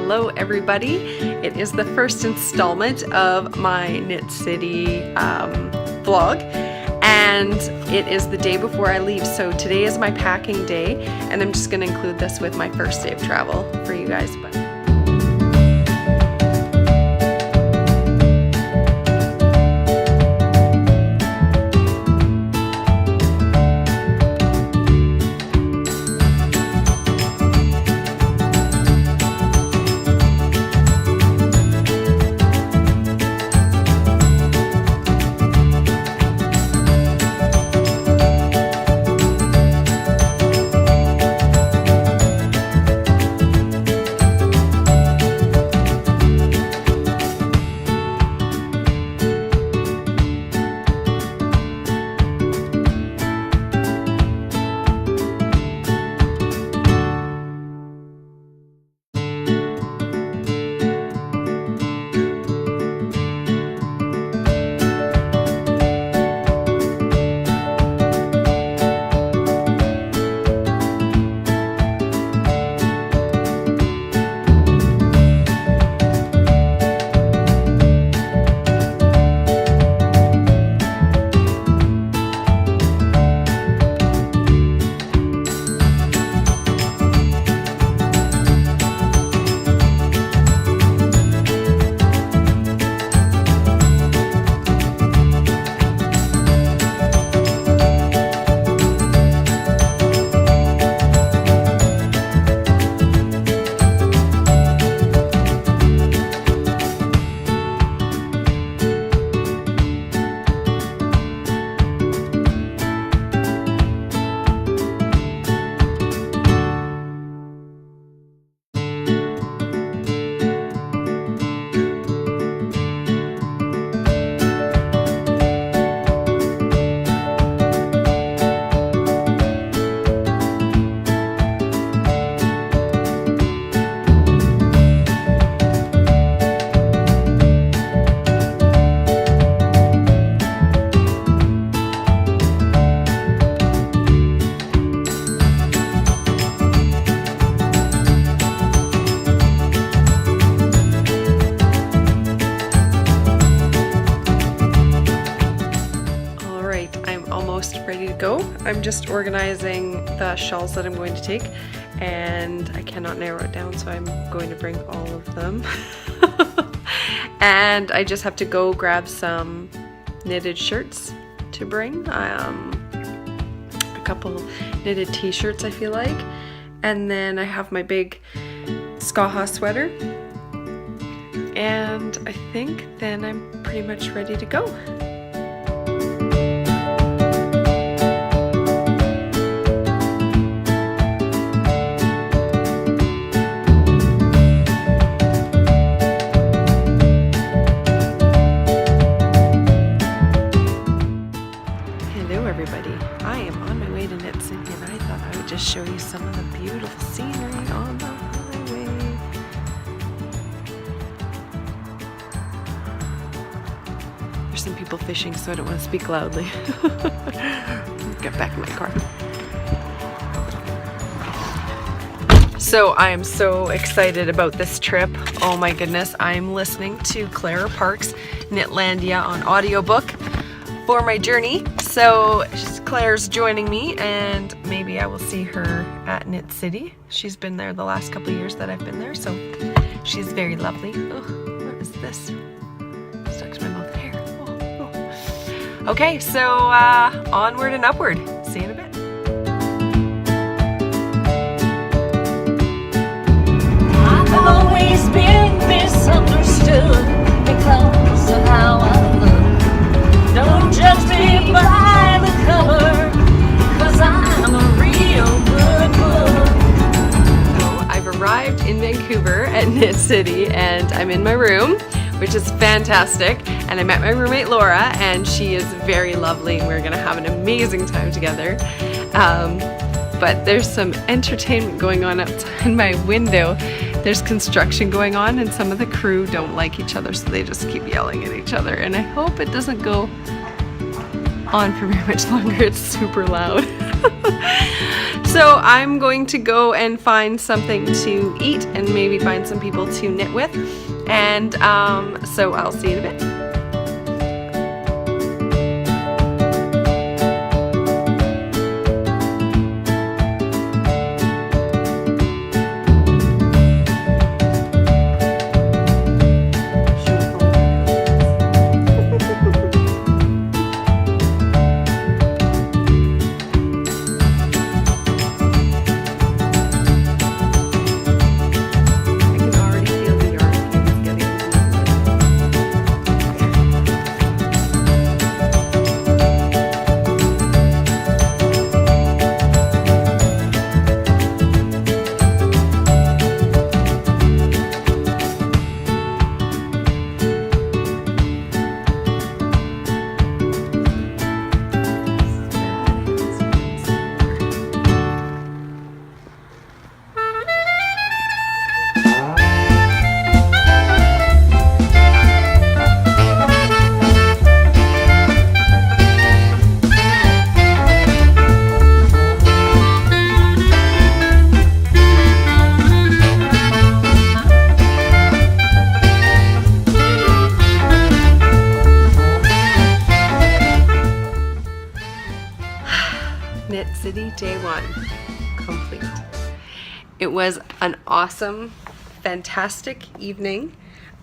Hello everybody. It is the first installment of my Knit City vlog, and it is the day before I leave. So today is my packing day, and I'm just going to include this with my first day of travel for you guys. Ready to go. I'm just organizing the shawls that I'm going to take, and I cannot narrow it down, so I'm going to bring all of them. And I just have to go grab some knitted shirts to bring, a couple knitted t-shirts I feel like, and then I have my big Skaha sweater, and I think then I'm pretty much ready to go. I am on my way to Knit City, and I thought I would just show you some of the beautiful scenery on the highway. There's some people fishing, so I don't want to speak loudly. Get back in my car. So I am so excited about this trip. Oh my goodness, I'm listening to Clara Park's Knitlandia on audiobook for my journey. So Claire's joining me, and maybe I will see her at Knit City. She's been there the last couple of years that I've been there, so she's very lovely. Oh, what is this? Stuck to my mouth hair. Oh, oh. Okay, so onward and upward. See you in a bit. I've always been misunderstood because of how I look. Don't judge me by the color, 'cause I'm a real good book. So I've arrived in Vancouver at Knit City, and I'm in my room, which is fantastic. And I met my roommate Laura, and she is very lovely, and we're gonna have an amazing time together. But there's some entertainment going on outside my window. There's construction going on, and some of the crew don't like each other, so they just keep yelling at each other, and I hope it doesn't go on for very much longer. It's super loud. So I'm going to go and find something to eat and maybe find some people to knit with. And so I'll see you in a bit. Knit City Day 1 complete. It was an awesome, fantastic evening.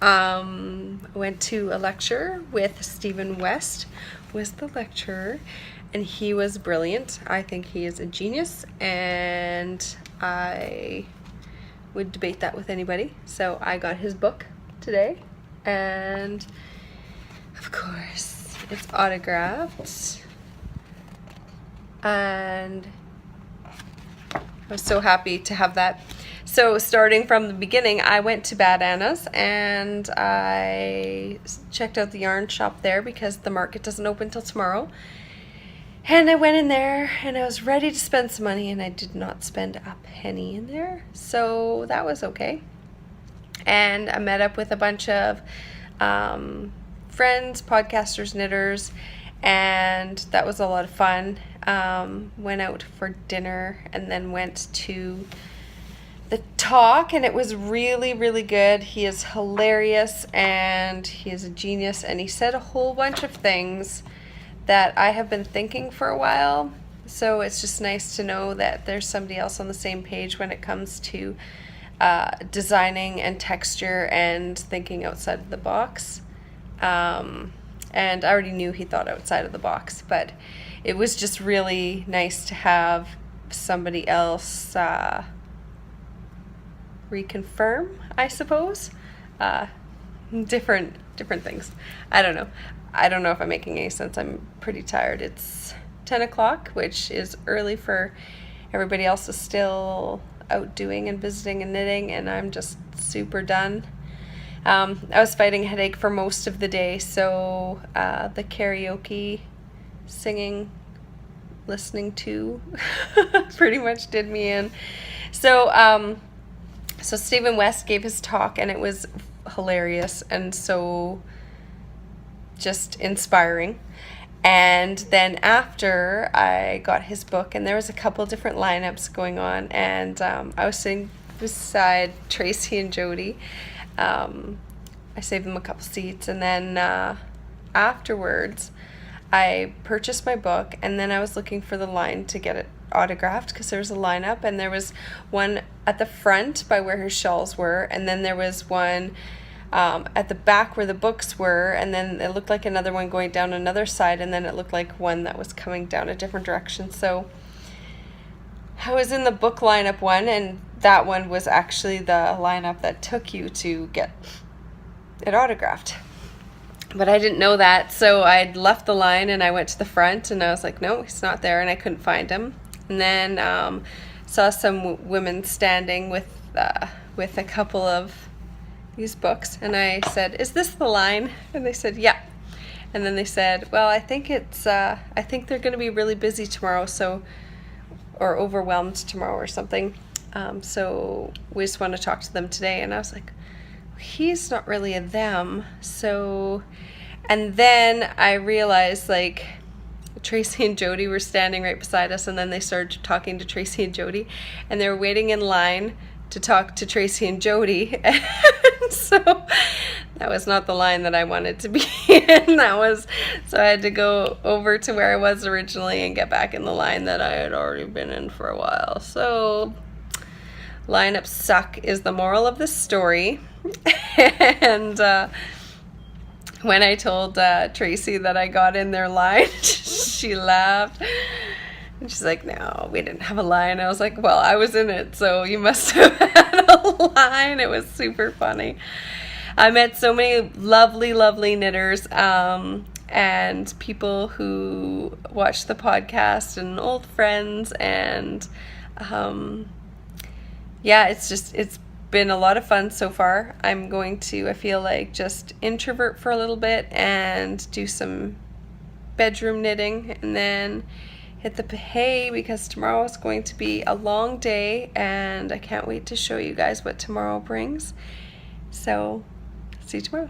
Went to a lecture with Stephen West, was the lecturer, and he was brilliant. I think he is a genius, and I would debate that with anybody. So I got his book today, and of course it's autographed. And I was so happy to have that. So starting from the beginning, I went to Bad Anna's and I checked out the yarn shop there because the market doesn't open till tomorrow. And I went in there and I was ready to spend some money, and I did not spend a penny in there. So that was okay. And I met up with a bunch of friends, podcasters, knitters, and that was a lot of fun. Went out for dinner and then went to the talk, and it was really, really good. He is hilarious and he is a genius, and he said a whole bunch of things that I have been thinking for a while. So it's just nice to know that there's somebody else on the same page when it comes to designing and texture and thinking outside of the box. And I already knew he thought outside of the box, but it was just really nice to have somebody else reconfirm, I suppose, different things. I don't know if I'm making any sense. I'm pretty tired. It's 10 o'clock, which is early for everybody else is still out doing and visiting and knitting, and I'm just super done. I was fighting a headache for most of the day, so the karaoke singing, listening to pretty much did me in. So Stephen West gave his talk, and it was hilarious and so just inspiring. And then after, I got his book, and there was a couple different lineups going on, and I was sitting beside Tracy and Jody. I saved them a couple seats, and then afterwards I purchased my book, and then I was looking for the line to get it autographed because there was a lineup, and there was one at the front by where her shawls were, and then there was one at the back where the books were, and then it looked like another one going down another side, and then it looked like one that was coming down a different direction. So I was in the book lineup one, and that one was actually the lineup that took you to get it autographed. But I didn't know that, so I'd left the line and I went to the front, and I was like, no, he's not there, and I couldn't find him. And then saw some women standing with a couple of these books, and I said, is this the line? And they said, yeah. And then they said, well, I think they're going to be really busy tomorrow, or overwhelmed tomorrow or something. So we just want to talk to them today. And I was like, he's not really a them. So, and then I realized, like, Tracy and Jody were standing right beside us, and then they started talking to Tracy and Jody, and they were waiting in line to talk to Tracy and Jody. And so that was not the line that I wanted to be in. So I had to go over to where I was originally and get back in the line that I had already been in for a while. So lineups suck is the moral of the story. And when I told Tracy that I got in their line, she laughed. And she's like, no, we didn't have a line. I was like, well, I was in it, so you must have had a line. It was super funny. I met so many lovely, lovely knitters and people who watch the podcast and old friends. And yeah, it's been a lot of fun so far. I'm going to, I feel like, just introvert for a little bit and do some bedroom knitting, and then hit the hay because tomorrow is going to be a long day, and I can't wait to show you guys what tomorrow brings. So see you tomorrow.